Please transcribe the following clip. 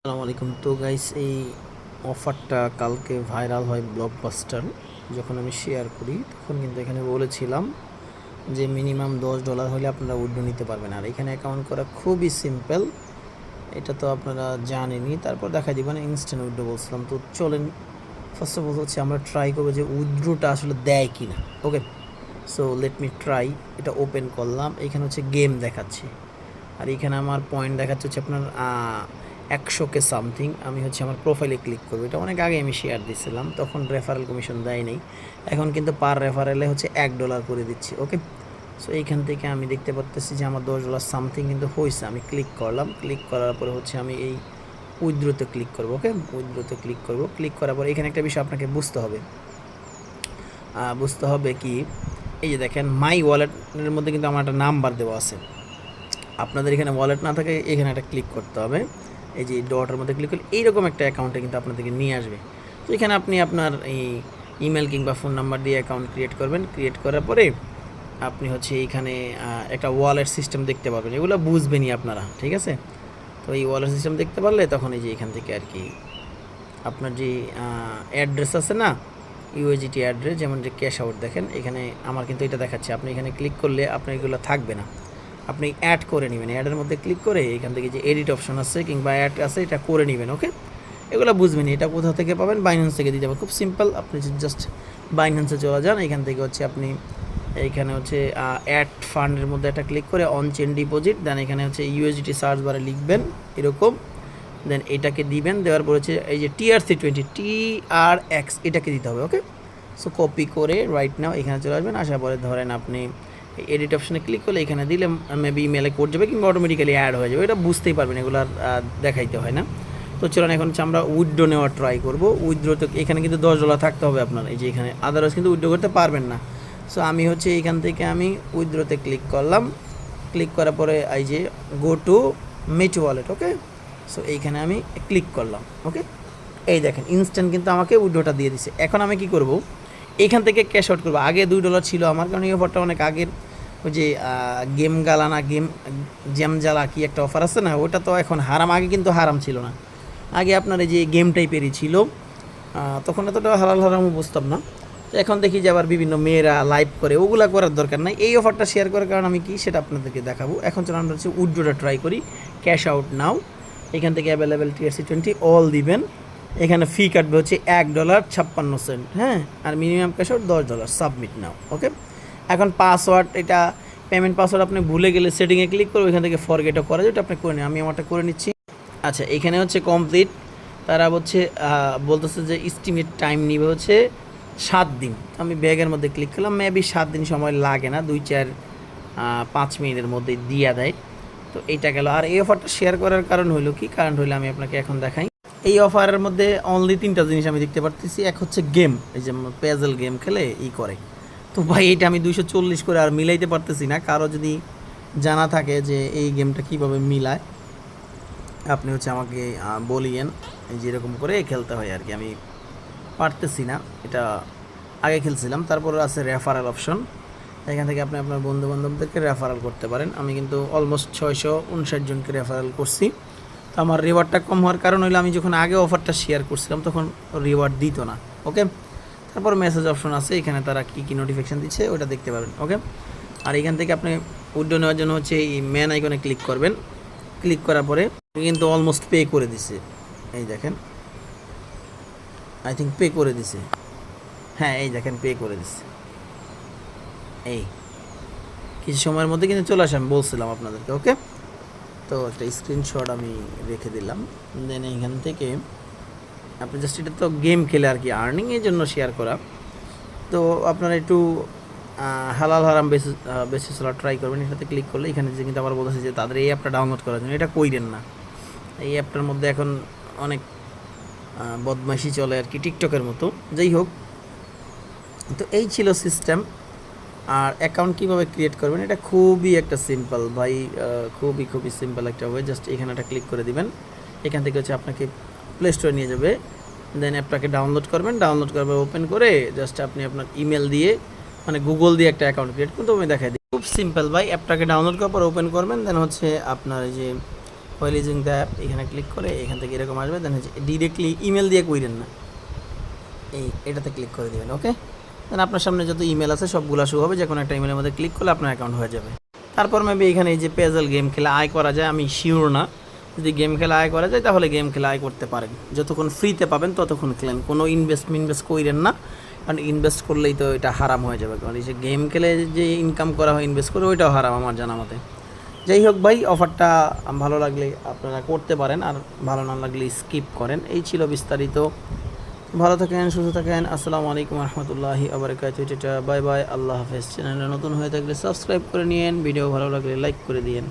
আসসালামু আলাইকুম। তো গাইস, এই অফারটা কালকে ভাইরাল হয় ব্লকবাস্টার। যখন আমি শেয়ার করি তখন কিন্তু এখানে বলেছিলাম যে মিনিমাম $10 হলে আপনারা উইথড্র নিতে পারবেন। আর এখানে অ্যাকাউন্ট করা খুবই সিম্পল, এটা তো আপনারা জানেনই। তারপর দেখা দিবেন মানে ইনস্ট্যান্ট উইথড্র বলছিলাম। তো চলেন ফার্স্ট অফ অল হচ্ছে আমরা ট্রাই করবো যে উইথড্রটা আসলে দেয় কি না। ওকে, সো লেট মি ট্রাই। এটা ওপেন করলাম, এখানে হচ্ছে গেম দেখাচ্ছে, আর এখানে আমার পয়েন্ট দেখাচ্ছে হচ্ছে আপনার 100K সামথিং। আমি হচ্ছে আমার প্রোফাইলে ক্লিক করবো। এটা অনেক আগে আমি শেয়ার দিয়েছিলাম, তখন রেফারেল কমিশন দেয় নেই। এখন কিন্তু পার রেফারেলে হচ্ছে $1 করে দিচ্ছি। ওকে, সো এইখান থেকে আমি দেখতে পাচ্ছি যে আমার $10 সামথিং কিন্তু হয়েছে। আমি ক্লিক করলাম, ক্লিক করার পরে হচ্ছে আমি এই উইথড্রোতে ক্লিক করবো। ওকে, উইথড্রোতে ক্লিক করবো। ক্লিক করার পরে এখানে একটা বিষয় আপনাকে বুঝতে হবে কি, এই যে দেখেন মাই ওয়ালেটের মধ্যে কিন্তু আমার একটা নাম্বার দেওয়া আছে। আপনাদের এখানে ওয়ালেট না থাকে, এখানে একটা ক্লিক করতে হবে। এই যে ডটের মধ্যে ক্লিক করলে এইরকম একটা অ্যাকাউন্টে কিন্তু আপনাদেরকে নিয়ে আসবে। তো এখানে আপনি আপনার এই ইমেল কিংবা ফোন নাম্বার দিয়ে অ্যাকাউন্ট ক্রিয়েট করবেন। ক্রিয়েট করার পরে আপনি হচ্ছে এইখানে একটা ওয়ালেট সিস্টেম দেখতে পাবেন। এগুলো বুঝবেনই আপনারা, ঠিক আছে? তো এই ওয়ালেট সিস্টেম দেখতে পারলে তখন এই যে এখান থেকে আর কি আপনার যে অ্যাড্রেস আছে না, ইউএজিটি অ্যাড্রেস, যেমন যে ক্যাশ আউট দেখেন এখানে আমার কিন্তু এটা দেখাচ্ছে। আপনি এখানে ক্লিক করলে আপনার এগুলো থাকবে না, আপনি অ্যাড করে নেবেন। অ্যাডের মধ্যে ক্লিক করে এখান থেকে যে এডিট অপশন আছে কিংবা অ্যাড আছে, এটা করে নেবেন। ওকে, এগুলো বুঝবেন। এটা কোথা থেকে পাবেন? বাইন্যান্স থেকে দিতে হবে। খুব সিম্পল, আপনি জাস্ট বাইন্যান্সে চলে যান। এখান থেকে হচ্ছে আপনি এইখানে হচ্ছে অ্যাড ফান্ডের মধ্যে একটা ক্লিক করে অন চেন ডিপোজিট, দেন এখানে হচ্ছে ইউএসডিটি সার্চ বারে লিখবেন এরকম, দেন এটাকে দিবেন। দেওয়ার পর হচ্ছে এই যে TRC20 এটাকে দিতে হবে। ওকে, সো কপি করে রাইট নাও এখানে চলে আসবেন। আসার পরে ধরেন আপনি এডিট অপশানে ক্লিক করলে এখানে দিলে মেবি ইমেলে কোড যাবে কিংবা অটোমেটিক্যালি অ্যাড হয়ে যাবে। এটা বুঝতেই পারবেন, এগুলো আর দেখাইতে হয় না। তো চলুন এখন হচ্ছে আমরা উইথড্র নেওয়ার ট্রাই করবো। উইথড্রতে এখানে কিন্তু $10 থাকতে হবে আপনার, এই যে এখানে, আদারওয়াইজ কিন্তু উইথড্র করতে পারবেন না। সো আমি হচ্ছে এইখান থেকে আমি উইথড্রতে ক্লিক করলাম। ক্লিক করার পরে এই যে go to meet wallet. Okay, so এইখানে আমি ক্লিক করলাম। ওকে, এই দেখেন ইনস্ট্যান্ট কিন্তু আমাকে উইথড্রটা দিয়ে দিছে। এখন আমি কি করব, এইখান থেকে ক্যাশ আউট করবো। আগে $2 ছিল আমার, কারণ এই অফারটা অনেক আগের। ওই যে গেম গালানা জ্যাম জ্বালা কি একটা অফার আছে না, ওটা তো এখন হারাম। আগে কিন্তু হারাম ছিল না, আগে আপনার এই যে গেম টাইপেরই ছিল। তখন এতটা হালাল হারামও বুঝতাম না। তো এখন দেখি যে আবার বিভিন্ন মেয়েরা লাইভ করে, ওগুলা করার দরকার নাই। এই অফারটা শেয়ার করার কারণ আমি কি সেটা আপনাদেরকে দেখাবো। এখন চলো আমরা হচ্ছে উইথড্রটা ট্রাই করি। ক্যাশ আউট নাও, এখান থেকে অ্যাভেলেবেল TRC20 অল দিবেন। এখানে ফি কাটবে হচ্ছে $1.56। হ্যাঁ, আর মিনিমাম ক্যাশ আউট $10। সাবমিট নাও। ওকে, এখন পাসওয়ার্ড, এটা পেমেন্ট পাসওয়ার্ড আপনি ভুলে গেলে সেটিংয়ে ক্লিক করবে, এখান থেকে ফরগেটও করা যায়, ওটা আপনি করে নিন। আমি আমারটা করে নিচ্ছি। আচ্ছা, এখানে হচ্ছে কমপ্লিট। তারা হচ্ছে বলতেছে যে এস্টিমেট টাইম নিবে হচ্ছে 7 দিন। আমি ব্যাগের মধ্যে ক্লিক করলাম, মেবি 7 দিন সময় লাগে না, 2-4-5 মিনিটের মধ্যে দিয়া দেয়। তো এইটা গেল। আর এই অফারটা শেয়ার করার কারণ হইলো কি, কারণ হইলে আমি আপনাকে এখন দেখাই। এই অফারের মধ্যে অনলি 3টা জিনিস আমি দেখতে পারতেছি। এক হচ্ছে গেম, এই যে পেজেল গেম খেলে করে। তো ভাই এটা আমি 240 করে আর মিলাইতে পারতেছি না। কারো যদি জানা থাকে যে এই গেমটা কীভাবে মিলায়, আপনি হচ্ছে আমাকে বলিয়েন। এই যে এরকম করে খেলতে হয় আর কি, আমি পারতেছি না। এটা আগে খেলছিলাম। তারপর আছে রেফারেল অপশন, এখান থেকে আপনি আপনার বন্ধুবান্ধবদেরকে রেফারেল করতে পারেন। আমি কিন্তু অলমোস্ট 659 জনকে রেফারেল করছি। তো আমার রিওয়ার্ডটা কম হওয়ার কারণ হলো, আমি যখন আগে অফারটা শেয়ার করছিলাম তখন রিওয়ার্ড দিত না। ওকে, তারপর মেসেজ অপশন আছে, এখানে তারা কী কী নোটিফিকেশান দিচ্ছে ওটা দেখতে পারবেন। ওকে, আর এখান থেকে আপনি উইথড্র নেওয়ার জন্য হচ্ছে এই ম্যান আইকনে ক্লিক করবেন। ক্লিক করার পরে কিন্তু অলমোস্ট পে করে দিছে। এই দেখেন, আই থিঙ্ক পে করে দিছে। হ্যাঁ, এই দেখেন পে করে দিছে। এই কিছু সময়ের মধ্যে কিন্তু চলে আসে, আমি বলছিলাম আপনাদেরকে। ওকে, তো একটা স্ক্রিনশট আমি রেখে দিলাম। দেন এইখান থেকে আপনি জাস্ট, এটা তো গেম খেলে আর কি, আর্নিং এই জন্য শেয়ার করা। তো আপনারা একটু হালাল হারাম বেশি চলা ট্রাই করবেন। এটাতে ক্লিক করলে এখানে যে কিন্তু আবার বলতেছে যে তাদের এই অ্যাপটা ডাউনলোড করার জন্য, এটা কইরেন না। এই অ্যাপটার মধ্যে এখন অনেক বদমাইশি চলে আর কি, টিকটকের মতো। যাই হোক, তো এই ছিল সিস্টেম। আর অ্যাকাউন্ট কীভাবে ক্রিয়েট করবেন, এটা খুবই একটা সিম্পল ভাই, খুবই সিম্পল একটা ওয়ে। জাস্ট এখানে একটা ক্লিক করে দিবেন। এখান থেকে হচ্ছে আপনাকে প্লে স্টোরে নিয়ে যাবে। দেন অ্যাপটাকে ডাউনলোড করবেন। ডাউনলোড করবে ওপেন করে জাস্ট আপনি আপনার ইমেল দিয়ে, মানে গুগল দিয়ে একটা অ্যাকাউন্ট ক্রিয়েট করতে, আমি দেখাই দিই। খুব সিম্পল ভাই। অ্যাপটাকে ডাউনলোড করার পর ওপেন করবেন। দেন হচ্ছে আপনার এই যে হোয়াইল ইউজিং দ্য অ্যাপ এখানে ক্লিক করে এখান থেকে এরকম আসবে, দেন হচ্ছে ডিরেক্টলি ইমেল দিয়ে কইরেন না, এটাতে ক্লিক করে দেবেন। ওকে, দেন আপনার সামনে যত ইমেল আছে সবগুলো শো হবে, যে কোনো একটা ইমেলের মধ্যে ক্লিক করলে আপনার অ্যাকাউন্ট হয়ে যাবে। তারপর মেবি এখানে এই যে পেজেল গেম খেলে আয় করা যায়, আমি শিওর না, যদি গেম খেলে আয় করা যায় তাহলে গেম খেলে আয় করতে পারেন, যতক্ষণ ফ্রিতে পাবেন ততক্ষণ খেলেন, কোনো ইনভেস্ট করেন না, কারণ ইনভেস্ট করলেই তো এটা হারাম হয়ে যাবে, কারণ এই যে গেম খেলে যে ইনকাম করা হয় ইনভেস্ট করে ওইটাও হারাম আমার জানা মতে। যাই হোক ভাই, অফারটা ভালো লাগলে আপনারা করতে পারেন, আর ভালো না লাগলে স্কিপ করেন। এই ছিল বিস্তারিত। ভালো থাকেন, সুস্থ থাকেন, আসসালামু আলাইকুম রহমতুল্লাহি আবরাকাতুহু। বাই বাই, আল্লাহ হাফেজ। চ্যানেলে নতুন হয়ে থাকলে সাবস্ক্রাইব করে নিন, ভিডিও ভালো লাগলে লাইক করে দিন।